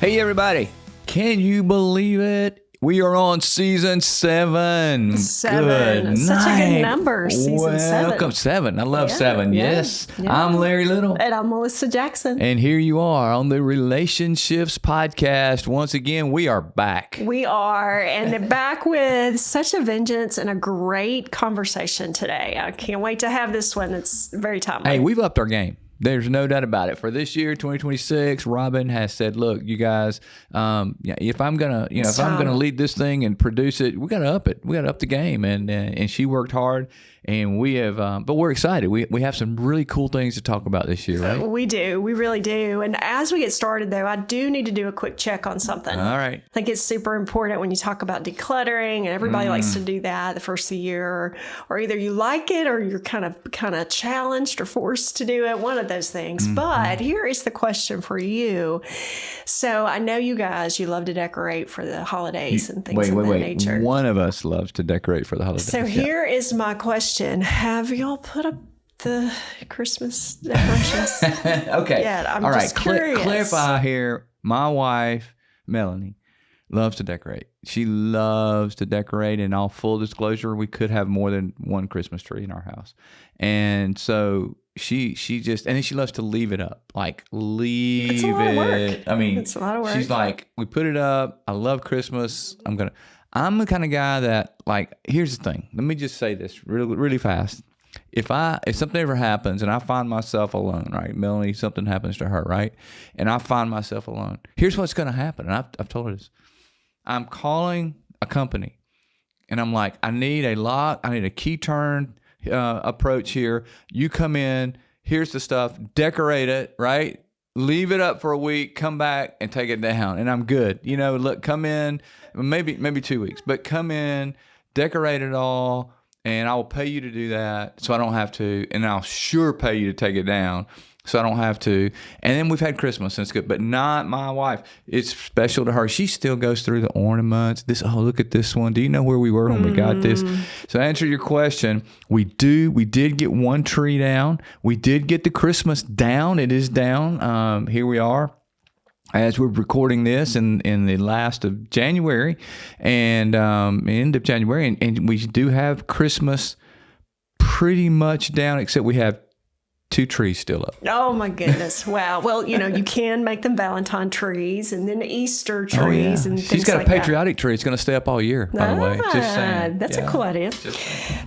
Hey, everybody. Can you believe it? We are on season 7. Seven. Such a good number, season 7. Welcome, 7. I love 7. Yeah, Yes. yeah. I'm Larry Little. And I'm Melissa Jackson. And here you are on the RelationShifts podcast. Once again, we are back. We are, and back with such a vengeance and a great conversation today. I can't wait to have this one. It's very timely. Hey, we've upped our game. There's no doubt about it. For this year, 2026, Robin has said, "Look, you guys, if I'm gonna, if I'm gonna lead this thing and produce it, we gotta up it. We gotta up the game." And she worked hard, and we have. But we're excited. We have some really cool things to talk about this year, right? We do. We really do. And as we get started, though, I do need to do a quick check on something. All right. I think it's super important when you talk about decluttering, and everybody likes to do that the first of the year, or either you like it or you're kind of challenged or forced to do it. One of those things. But here is the question for you. So I know you guys, you love to decorate for the holidays and things of that nature. One of us loves to decorate for the holidays. So here is my question. Have y'all put up the Christmas decorations? Okay. Yeah, I'm all right. just curious. Clarify here. My wife, Melanie, loves to decorate. She loves to decorate. And all full disclosure, we could have more than one Christmas tree in our house. And so she just, and then she loves to leave it up. Like, leave It's a lot of work. it. I mean, It's a lot of work. she's like, we put it up. I love Christmas. I'm the kind of guy that, like, here's the thing. Let me just say this really, really fast. If something ever happens and I find myself alone, right? Melanie, something happens to her, right? And I find myself alone. Here's what's going to happen. And I've told her this. I'm calling a company and I'm like, I need a lock. I need a key turn approach here. You come in, here's the stuff, decorate it, right? Leave it up for a week, come back and take it down. And I'm good. Look, come in, maybe 2 weeks, but come in, decorate it all. And I will pay you to do that so I don't have to. And I'll sure pay you to take it down so I don't have to. And then we've had Christmas and it's good. But not my wife. It's special to her. She still goes through the ornaments. Look at this one. Do you know where we were when we got this? So to answer your question, we did get one tree down. We did get the Christmas down. It is down. Here we are. As we're recording this in the last of January and end of January, and we do have Christmas pretty much down, except we have 2 trees still up. Oh my goodness. Wow. Well, you can make them Valentine trees and then Easter trees and things like that. She's got a patriotic tree. It's going to stay up all year, by the way. Just saying. That's a cool idea.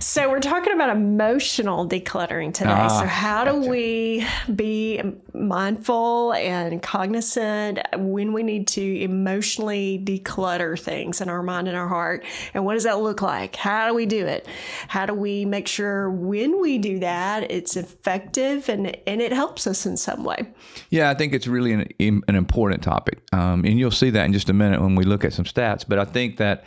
So we're talking about emotional decluttering today. So how do we be mindful and cognizant when we need to emotionally declutter things in our mind and our heart? And what does that look like? How do we do it? How do we make sure when we do that, it's effective and it helps us in some way? Yeah, I think it's really an important topic. And you'll see that in just a minute when we look at some stats. But I think that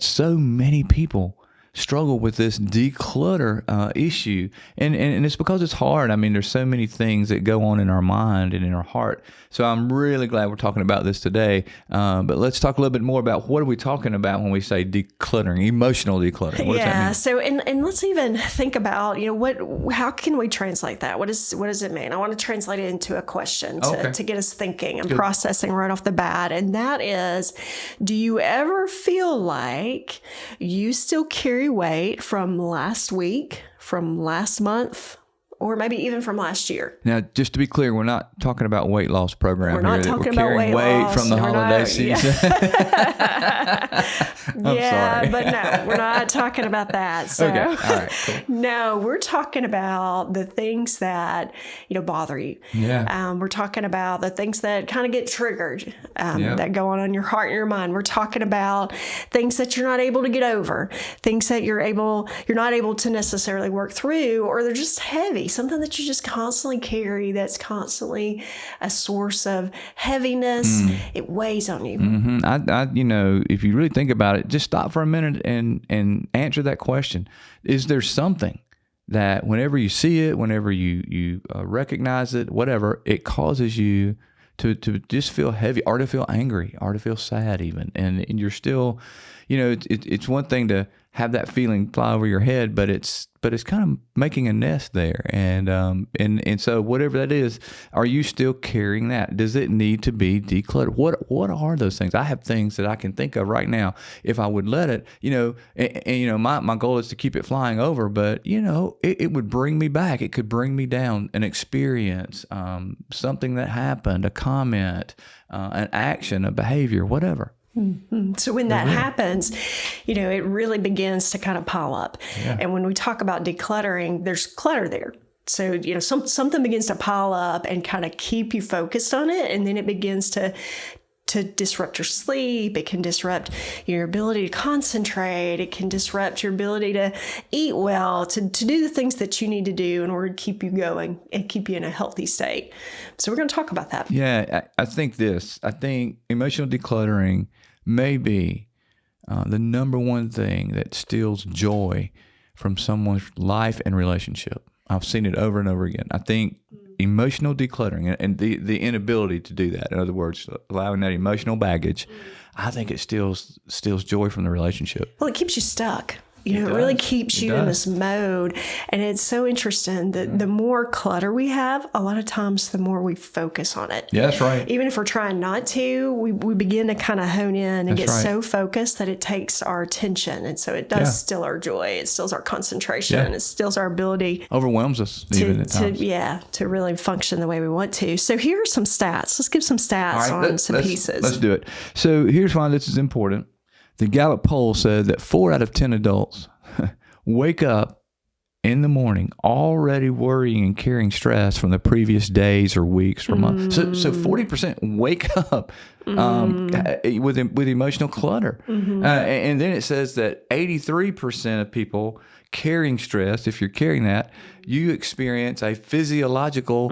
so many people struggle with this declutter issue. And it's because it's hard. I mean, there's so many things that go on in our mind and in our heart. So I'm really glad we're talking about this today. But let's talk a little bit more about what are we talking about when we say decluttering, emotional decluttering. What does that mean? So and let's even think about, how can we translate that? What does it mean? I want to translate it into a question to get us thinking and processing right off the bat. And that is, do you ever feel like you still carry weight from last week, from last month, or maybe even from last year? Now, just to be clear, we're not talking about weight loss program. We're not talking about weight loss from the holiday season. Yeah, but no, we're not talking about that. So, okay, all right, cool. No, we're talking about the things that bother you. Yeah. We're talking about the things that kind of get triggered, that go on in your heart and your mind. We're talking about things that you're not able to get over, things that you're not able to necessarily work through, or they're just heavy. Something that you just constantly carry that's constantly a source of heaviness. It weighs on you. If you really think about it, just stop for a minute and answer that question. Is there something that whenever you see it, whenever you recognize it, whatever, it causes you to just feel heavy or to feel angry or to feel sad even. And you're still, it's one thing to have that feeling fly over your head, but it's kind of making a nest there. And so whatever that is, are you still carrying that? Does it need to be decluttered? What are those things? I have things that I can think of right now. If I would let it, my goal is to keep it flying over, but it would bring me back. It could bring me down, an experience, something that happened, a comment, an action, a behavior, whatever. Mm-hmm. So when that happens, it really begins to kind of pile up. Yeah. And when we talk about decluttering, there's clutter there. So, something begins to pile up and kind of keep you focused on it. And then it begins to disrupt your sleep. It can disrupt your ability to concentrate. It can disrupt your ability to eat well, to do the things that you need to do in order to keep you going and keep you in a healthy state. So we're going to talk about that. Yeah, I think emotional decluttering may be the number one thing that steals joy from someone's life and relationship. I've seen it over and over again. I think emotional decluttering and the inability to do that, in other words, allowing that emotional baggage, I think it steals joy from the relationship. Well, it keeps you stuck. It really keeps you in this mode. And it's so interesting that the more clutter we have, a lot of times the more we focus on it. Yeah, that's right. Even if we're trying not to, we begin to kind of hone in and get so focused that it takes our attention. And so it does steal our joy. It steals our concentration. It steals our ability. Overwhelms us even at times. To really function the way we want to. So here are some stats. Let's give some stats on some pieces. Let's do it. So here's why this is important. The Gallup poll said that 4 out of 10 adults wake up in the morning already worrying and carrying stress from the previous days or weeks or months. So 40% wake up with emotional clutter. And then it says that 83% of people carrying stress, if you're carrying that, you experience a physiological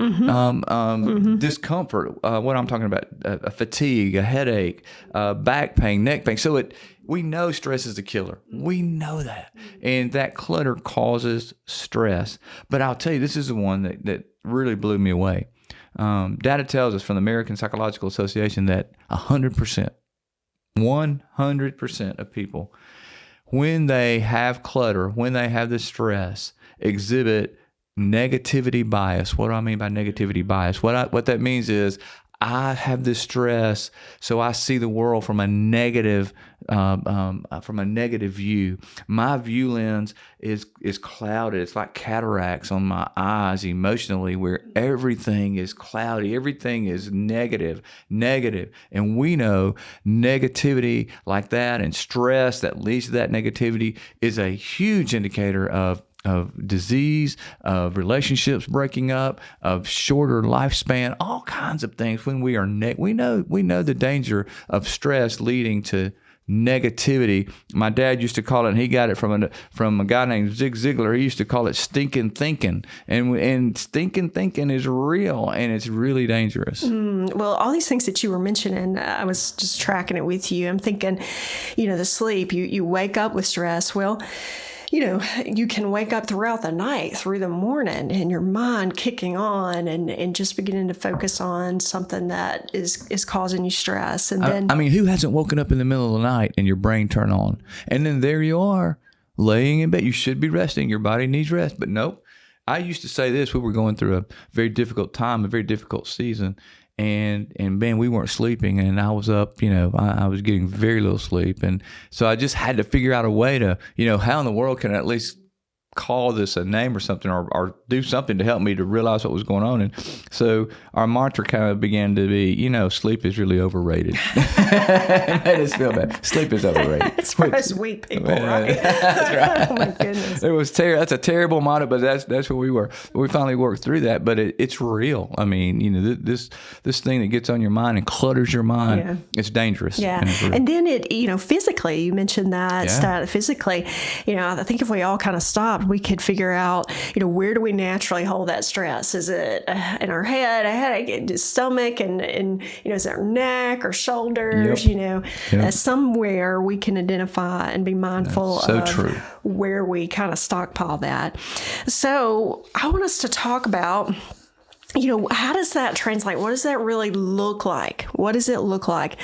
discomfort. What I'm talking about, a fatigue, a headache, back pain, neck pain. So we know stress is a killer. We know that. And that clutter causes stress. But I'll tell you, this is the one that really blew me away. Data tells us from the American Psychological Association that 100% of people, when they have clutter, when they have the stress, exhibit negativity bias. What do I mean by negativity bias? What that means is I have this stress, so I see the world from a negative view. My view lens is clouded. It's like cataracts on my eyes emotionally, where everything is cloudy, everything is negative. And we know negativity like that and stress that leads to that negativity is a huge indicator of disease, of relationships breaking up, of shorter lifespan, all kinds of things. When we are we know the danger of stress leading to negativity. My dad used to call it, and he got it from a guy named Zig Ziglar. He used to call it stinking thinking, and stinking thinking is real, and it's really dangerous. Well, all these things that you were mentioning, I was just tracking it with you. I'm thinking, the sleep. You wake up with stress. Well, you can wake up throughout the night, through the morning, and your mind kicking on and just beginning to focus on something that is causing you stress. And then, who hasn't woken up in the middle of the night and your brain turn on? And then there you are, laying in bed. You should be resting. Your body needs rest. But nope. I used to say this. We were going through a very difficult time, a very difficult season. And man, we weren't sleeping, and I was up, I was getting very little sleep. And so I just had to figure out a way to, how in the world can I at least call this a name or something, or do something to help me to realize what was going on. And so our mantra kind of began to be, sleep is really overrated. It made us feel bad. Sleep is overrated. It's for us weak people, right? That's right. Oh my goodness. It was that's a terrible motto, but that's where we were. We finally worked through that, but it's real. This thing that gets on your mind and clutters your mind, it's dangerous. Yeah. And then physically, you mentioned that stat physically, I think if we all kind of stopped, we could figure out, where do we naturally hold that stress? Is it in our head, a headache, stomach, and is it our neck or shoulders? Somewhere we can identify and be mindful of where we kind of stockpile that. So I want us to talk about how does that translate? What does that really look like? What does it look like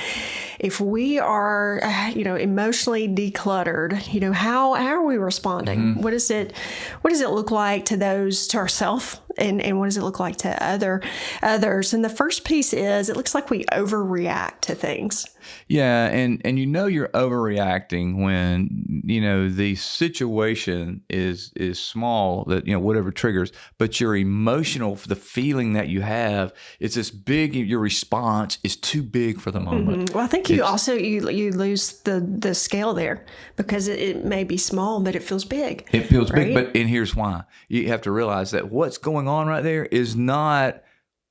if we are, emotionally decluttered? How are we responding? Mm-hmm. What does it look like to ourselves, and what does it look like to others? And the first piece is it looks like we overreact to things. Yeah, and you're overreacting when the situation is small, that whatever triggers, but your emotional, the feeling that you have, it's this big. Your response is too big for the moment. Well, I think you also you lose the scale there, because it may be small, but it feels big. It feels right? big, and here's why. You have to realize that what's going on right there is not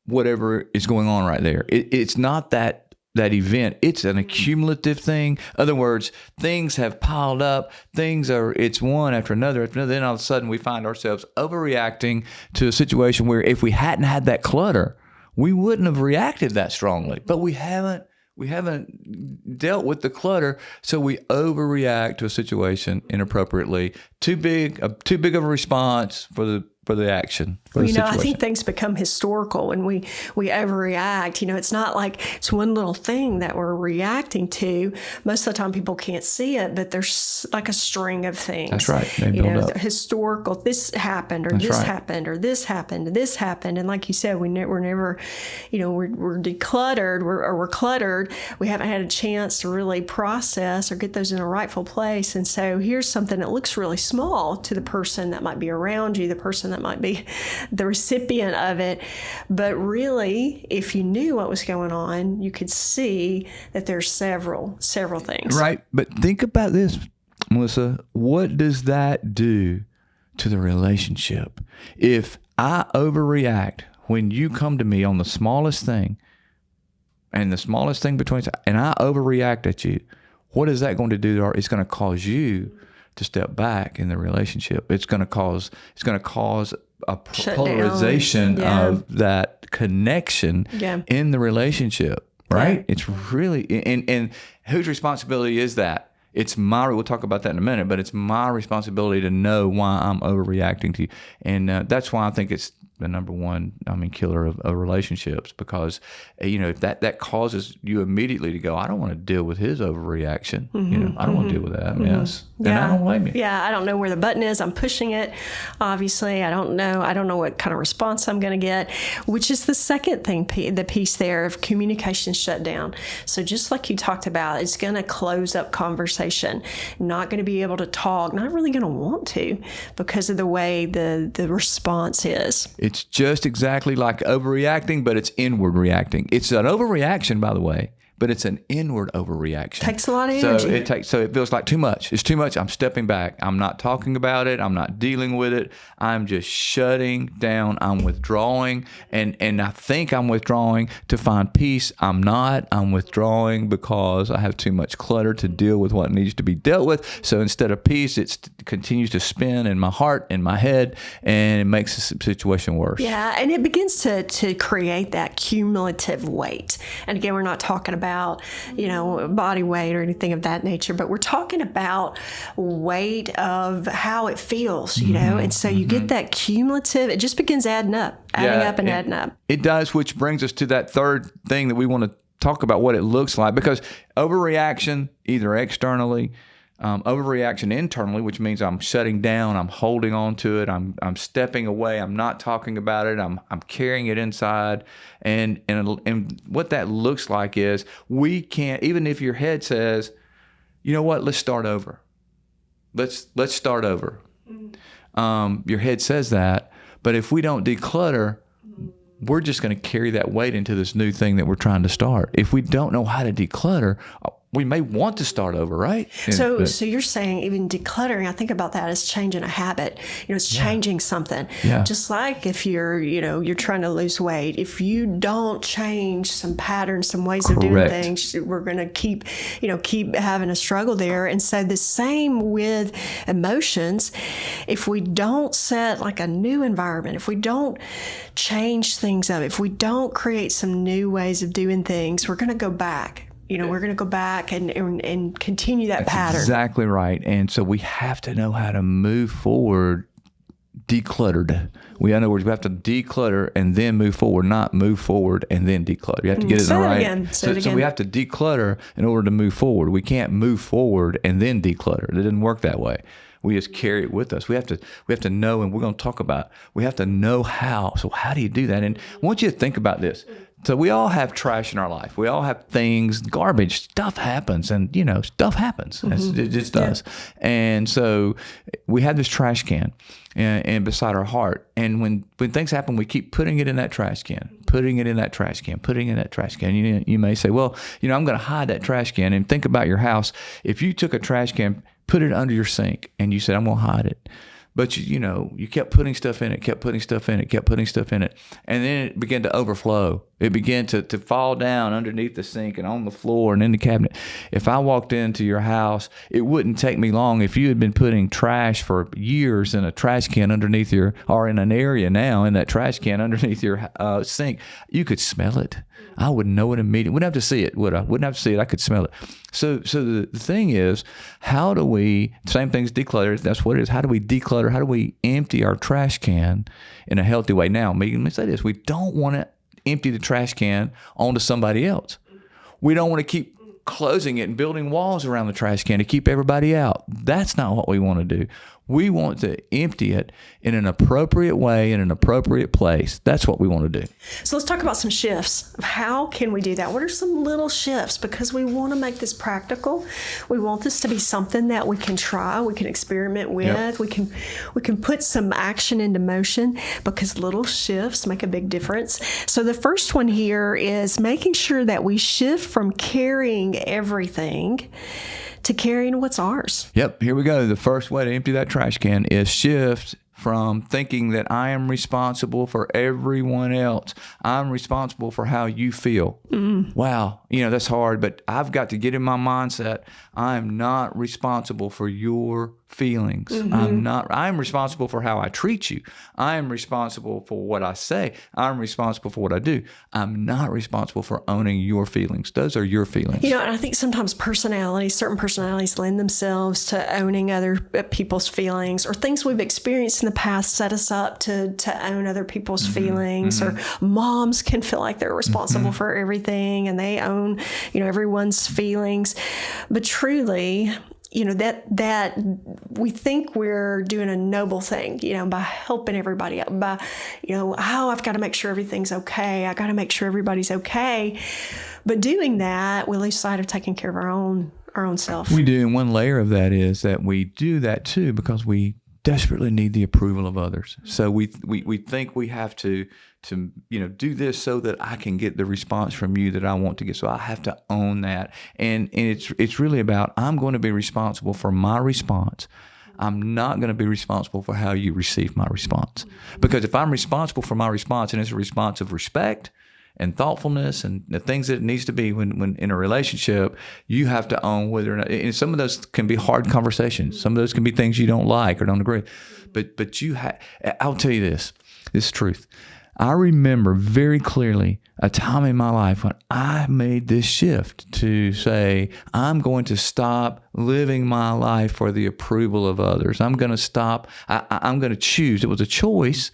whatever is going on right there. It's not that event. It's an accumulative thing. In other words, things have piled up. It's one after another. Then all of a sudden we find ourselves overreacting to a situation where if we hadn't had that clutter, we wouldn't have reacted that strongly. But we haven't dealt with the clutter, so we overreact to a situation inappropriately. Too big of a response for the action. I think things become historical when we overreact. It's not like it's one little thing that we're reacting to. Most of the time people can't see it, but there's like a string of things. That's right. They build up. Historical, this happened, or this happened, or this happened, and this happened. And like you said, we're never, we're decluttered, we're cluttered. We haven't had a chance to really process or get those in a rightful place. And so here's something that looks really small to the person that might be around you, the person that might be the recipient of it. But really, if you knew what was going on, you could see that there's several things. Right. But think about this, Melissa. What does that do to the relationship? If I overreact when you come to me on the smallest thing, and the smallest thing between us, and I overreact at you, what is that going to do? It's going to cause you to step back in the relationship. It's going to cause a polarization of that connection in the relationship, right? Yeah. It's really, and whose responsibility is that? We'll talk about that in a minute, but it's my responsibility to know why I'm overreacting to you. And that's why I think it's the number one, killer of relationships, because, that causes you immediately to go, I don't want to deal with his overreaction. I don't want to deal with that mess. And I don't blame you. Yeah, I don't know where the button is. I'm pushing it. Obviously, I don't know what kind of response I'm going to get, which is the second thing, the piece there of communication shutdown. So just like you talked about, it's going to close up conversation, not going to be able to talk, not really going to want to, because of the way the response is. It's just exactly like overreacting, but it's inward reacting. It's an overreaction, by the way, but it's an inward overreaction. Takes a lot of energy. So it feels like too much. It's too much. I'm stepping back. I'm not talking about it. I'm not dealing with it. I'm just shutting down. I'm withdrawing, and I think I'm withdrawing to find peace. I'm not. I'm withdrawing because I have too much clutter to deal with what needs to be dealt with. So instead of peace, it continues to spin in my heart, in my head, and it makes the situation worse. Yeah, and it begins to create that cumulative weight. And again, we're not talking about body weight or anything of that nature, but we're talking about weight of how it feels, and so you get that cumulative, it just begins adding up. It does, which brings us to that third thing that we want to talk about, what it looks like, because overreaction, either externally, overreaction internally, which means I'm shutting down, I'm holding on to it, I'm stepping away, I'm not talking about it, I'm carrying it inside, and what that looks like is we can't, even if your head says, you know what, let's start over. Let's start over. Your head says that, but if we don't declutter, we're just going to carry that weight into this new thing that we're trying to start. If we don't know how to declutter, we may want to start over, right? So you're saying even decluttering, I think about that as changing a habit. It's changing something. Yeah. Just like if you're trying to lose weight, if you don't change some patterns, some ways of doing things, we're going to keep having a struggle there. And so the same with emotions. If we don't set like a new environment, if we don't change things up, if we don't create some new ways of doing things, we're going to go back. We're going to go back and continue that pattern. Exactly right. And so we have to know how to move forward decluttered. In other words, we have to declutter and then move forward, not move forward and then declutter. You have to get it in the right. So we have to declutter in order to move forward. We can't move forward and then declutter. It doesn't work that way. We just carry it with us. We have to know, and we're going to talk about, we have to know how. So how do you do that? And I want you to think about this. So we all have trash in our life. We all have things, garbage, stuff happens, and stuff happens. It just does. Yeah. And so we have this trash can and beside our heart. And when things happen, we keep putting it in that trash can, putting it in that trash can, putting it in that trash can. You may say, well, I'm going to hide that trash can. And think about your house. If you took a trash can, put it under your sink, and you said, I'm going to hide it. But you kept putting stuff in it, kept putting stuff in it, kept putting stuff in it. And then it began to overflow. It began to fall down underneath the sink and on the floor and in the cabinet. If I walked into your house, it wouldn't take me long. If you had been putting trash for years in a trash can underneath or in an area now in that trash can underneath your sink, you could smell it. I would know it immediately. Wouldn't have to see it, would I? Wouldn't have to see it. I could smell it. So the thing is, how do we, same thing as declutter, that's what it is. How do we declutter? How do we empty our trash can in a healthy way? Now, let me say this. We don't want to empty the trash can onto somebody else. We don't want to keep closing it and building walls around the trash can to keep everybody out. That's not what we want to do. We want to empty it in an appropriate way, in an appropriate place. That's what we want to do. So let's talk about some shifts of how can we do that. What are some little shifts? Because we want to make this practical. We want this to be something that we can try, we can experiment with. Yep. We can put some action into motion, because little shifts make a big difference. So the first one here is making sure that we shift from carrying everything to carrying what's ours. Yep, here we go. The first way to empty that trash can is shift from thinking that I am responsible for everyone else. I'm responsible for how you feel. Wow, that's hard, but I've got to get in my mindset. I'm not responsible for your feelings. I'm responsible for how I treat you. I'm responsible for what I say. I'm responsible for what I do. I'm not responsible for owning your feelings. Those are your feelings. And I think sometimes certain personalities lend themselves to owning other people's feelings, or things we've experienced in the past set us up to own other people's feelings. Or moms can feel like they're responsible for everything and they own, everyone's feelings. But truly, that we think we're doing a noble thing, by helping everybody out, by, I've got to make sure everything's okay. I got to make sure everybody's okay. But doing that, we lose sight of taking care of our own self. We do. And one layer of that is that we do that too because we desperately need the approval of others. So we think we have to do this so that I can get the response from you that I want to get. So I have to own that. And it's really about, I'm going to be responsible for my response. I'm not going to be responsible for how you receive my response. Because if I'm responsible for my response and it's a response of respect and thoughtfulness and the things that it needs to be when in a relationship, you have to own whether or not, and some of those can be hard conversations. Some of those can be things you don't like or don't agree. But I'll tell you this is truth. I remember very clearly a time in my life when I made this shift to say, I'm going to stop living my life for the approval of others. I'm going to stop. I'm going to choose. It was a choice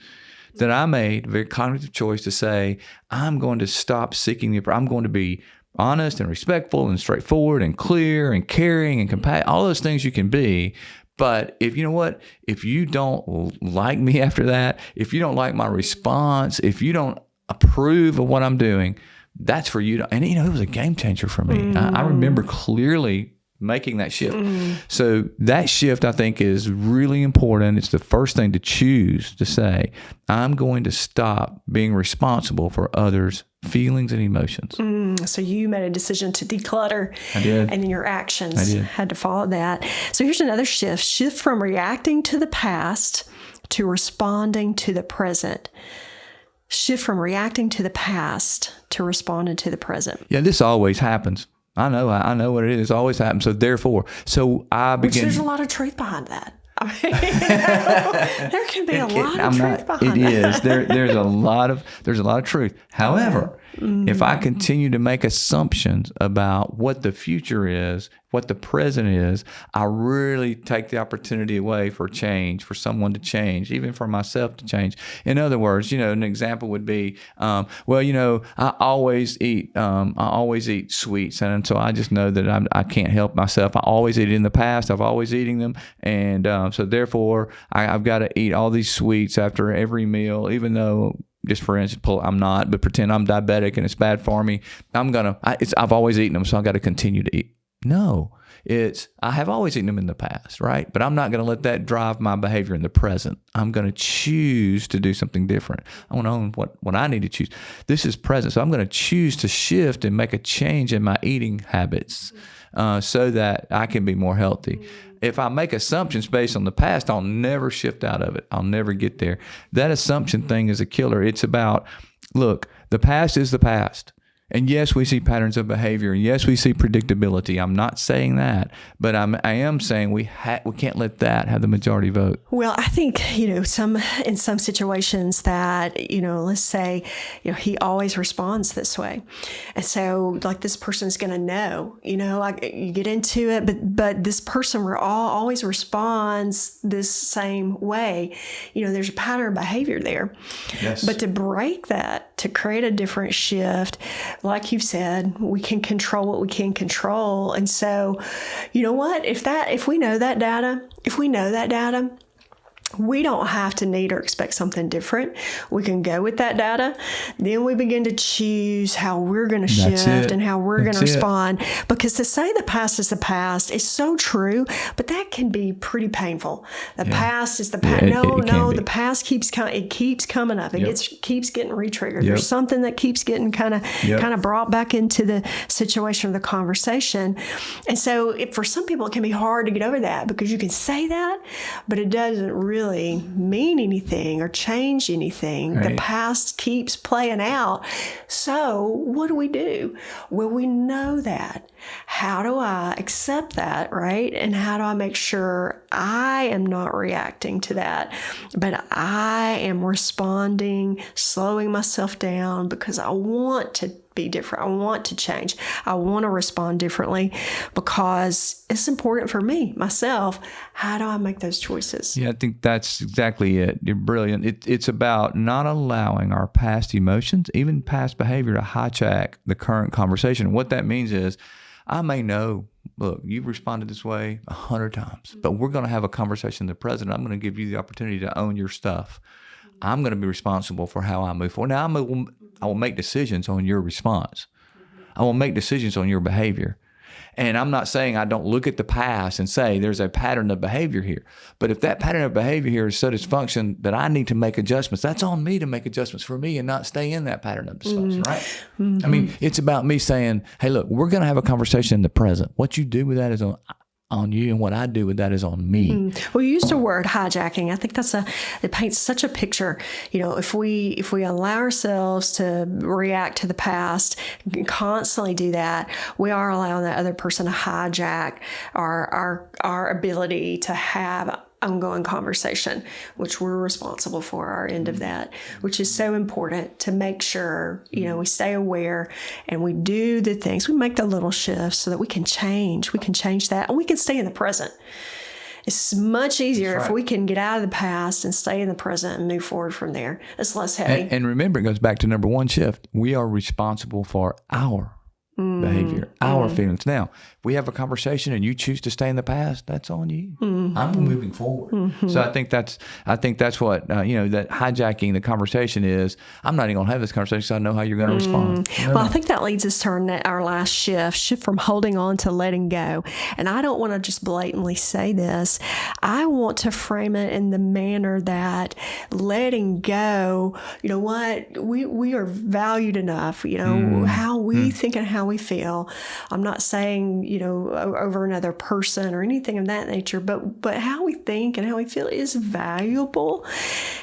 that I made, a very cognitive choice to say, I'm going to stop seeking the approval. I'm going to be honest and respectful and straightforward and clear and caring and compassionate, all those things you can be. But if you don't like me after that, if you don't like my response, if you don't approve of what I'm doing, that's for you to, and it was a game changer for me. I remember clearly making that shift. So that shift, I think, is really important. It's the first thing to choose to say, I'm going to stop being responsible for others' feelings and emotions. So you made a decision to declutter. I did. And then your actions had to follow that. So here's another shift from reacting to the past to responding to the present. Shift from reacting to the past to responding to the present. Yeah, this always happens. I know what it is. It always happens. So therefore, I begin. Which there's a lot of truth behind that. I mean, there can be a lot of truth behind that. It is. There's a lot of truth. However, If I continue to make assumptions about what the future is, what the present is, I really take the opportunity away for change, for someone to change, even for myself to change. In other words, an example would be, I always eat sweets, and so I just know that I can't help myself. I always eat it in the past. I've always eating them, and so therefore I've got to eat all these sweets after every meal, even though, just for instance, I'm not, but pretend I'm diabetic and it's bad for me. I've always eaten them, so I got to continue to eat. No, I have always eaten them in the past, right? But I'm not going to let that drive my behavior in the present. I'm going to choose to do something different. I want to own what I need to choose. This is present, so I'm going to choose to shift and make a change in my eating habits so that I can be more healthy. If I make assumptions based on the past, I'll never shift out of it. I'll never get there. That assumption thing is a killer. It's about, look, the past is the past. And yes, we see patterns of behavior. And yes, we see predictability. I'm not saying that, but I am saying we can't let that have the majority vote. Well, I think, in some situations that, let's say, he always responds this way. And so like this person's going to know, you get into it, but this person always responds this same way. There's a pattern of behavior there. Yes. But to break that, to create a different shift, like you've said, we can control what we can control. And so, you know what? If we know that data, we don't have to need or expect something different. We can go with that data. Then we begin to choose how we're going to shift and how we're going to respond. Because to say the past is the past is so true, but that can be pretty painful. The past is the past. The past keeps coming. It keeps coming up. It keeps getting re-triggered. There's something that keeps getting kind of brought back into the situation or the conversation. And so for some people, it can be hard to get over that because you can say that, but it doesn't really mean anything or change anything. Right. The past keeps playing out. So what do? Well, we know that. How do I accept that, right? And how do I make sure I am not reacting to that, but I am responding, slowing myself down because I want to be different. I want to change. I want to respond differently because it's important for me, myself. How do I make those choices? Yeah, I think that's exactly it. You're brilliant. It's about not allowing our past emotions, even past behavior, to hijack the current conversation. What that means is, I may know, look, you've responded this way 100 times, but we're going to have a conversation in the present. I'm going to give you the opportunity to own your stuff. I'm going to be responsible for how I move forward. Now, I will make decisions on your response. I will make decisions on your behavior. And I'm not saying I don't look at the past and say there's a pattern of behavior here. But if that pattern of behavior here is so dysfunction that I need to make adjustments, that's on me to make adjustments for me and not stay in that pattern of dysfunction, right? Mm-hmm. I mean, it's about me saying, hey, look, we're going to have a conversation in the present. What you do with that is on you, and what I do with that is on me. Well, you used the word hijacking. I think it paints such a picture. If we allow ourselves to react to the past, constantly do that, we are allowing that other person to hijack our ability to have ongoing conversation, which we're responsible for our end of that, which is so important to make sure, we stay aware and we do the things, we make the little shifts so that we can change that and we can stay in the present. It's much easier if we can get out of the past and stay in the present and move forward from there. It's less heavy. And remember, it goes back to number one shift. We are responsible for our behavior, our feelings. Now, if we have a conversation and you choose to stay in the past, that's on you. I'm moving forward. So I think that's what that hijacking the conversation is. I'm not even going to have this conversation because I know how you're going to respond. Well, I think that leads us to our last shift from holding on to letting go. And I don't want to just blatantly say this. I want to frame it in the manner that letting go, we are valued enough, how we think and how we feel. I'm not saying, over another person or anything of that nature, but how we think and how we feel is valuable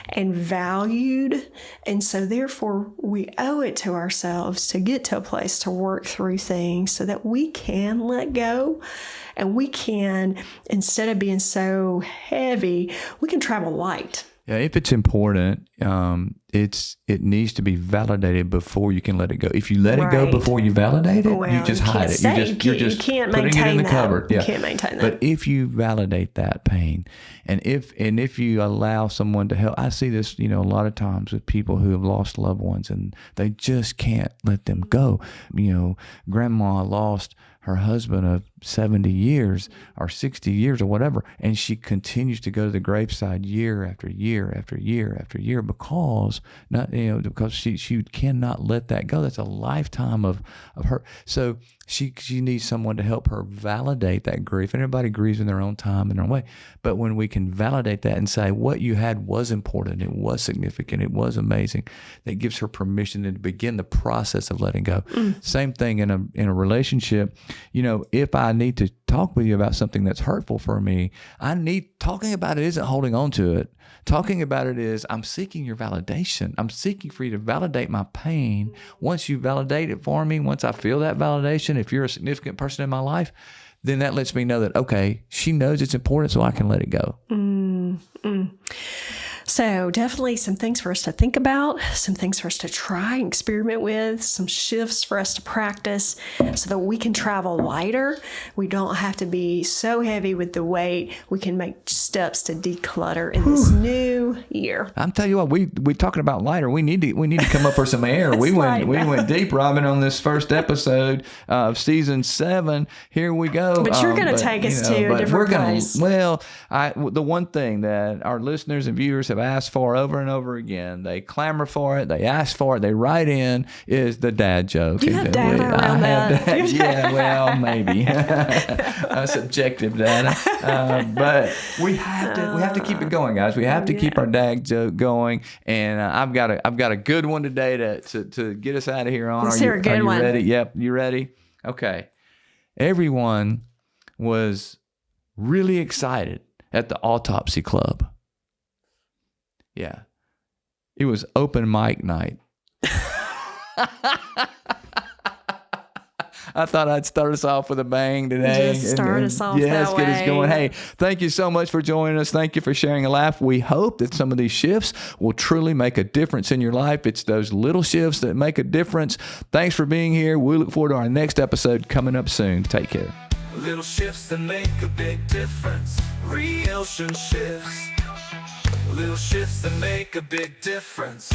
and valued. And so therefore we owe it to ourselves to get to a place to work through things so that we can let go and we can, instead of being so heavy, we can travel light. Yeah, if it's important, it needs to be validated before you can let it go. If you let it go Right. before you validate it, Well, you just you hide can't it. say- You're you just can't putting it in maintain the that. cupboard. You Yeah. can't maintain that. But if you validate that pain, and if you allow someone to help, I see this, a lot of times with people who have lost loved ones and they just can't let them go. Grandma lost her husband of 70 years or 60 years or whatever, and she continues to go to the graveside year after year after year after year because she cannot let that go. That's a lifetime of her. So she needs someone to help her validate that grief. And everybody grieves in their own time and their own way. But when we can validate that and say what you had was important, it was significant, it was amazing, that gives her permission to begin the process of letting go. Same thing in a relationship. If I need to talk with you about something that's hurtful for me, talking about it isn't holding on to it. Talking about it is, I'm seeking your validation. I'm seeking for you to validate my pain. Once you validate it for me, once I feel that validation, if you're a significant person in my life, then that lets me know that, okay, she knows it's important, so I can let it go. So definitely some things for us to think about, some things for us to try and experiment with, some shifts for us to practice so that we can travel lighter. We don't have to be so heavy with the weight. We can make steps to declutter in this new year. I'm telling you what, we talking about lighter. We need to come up for some air. we went deep, Robin, on this first episode of season 7. Here we go. But you're going to take us to a different place. The one thing that our listeners and viewers have asked for over and over again, they clamor for it, they ask for it, they write in, is the dad joke. Do you have data around that? Yeah, well, maybe. Subjective data. But we have to keep it going, guys. We have to keep our dad joke going. And I've got a good one today to get us out of here on. Let's hear a good one. Ready? Yep, you ready? Okay. Everyone was really excited at the autopsy club. Yeah. It was open mic night. I thought I'd start us off with a bang today. Just start us off yes, that get way. us going. Hey, thank you so much for joining us. Thank you for sharing a laugh. We hope that some of these shifts will truly make a difference in your life. It's those little shifts that make a difference. Thanks for being here. We look forward to our next episode coming up soon. Take care. Little shifts that make a big difference. RelationShifts. Little shifts that make a big difference.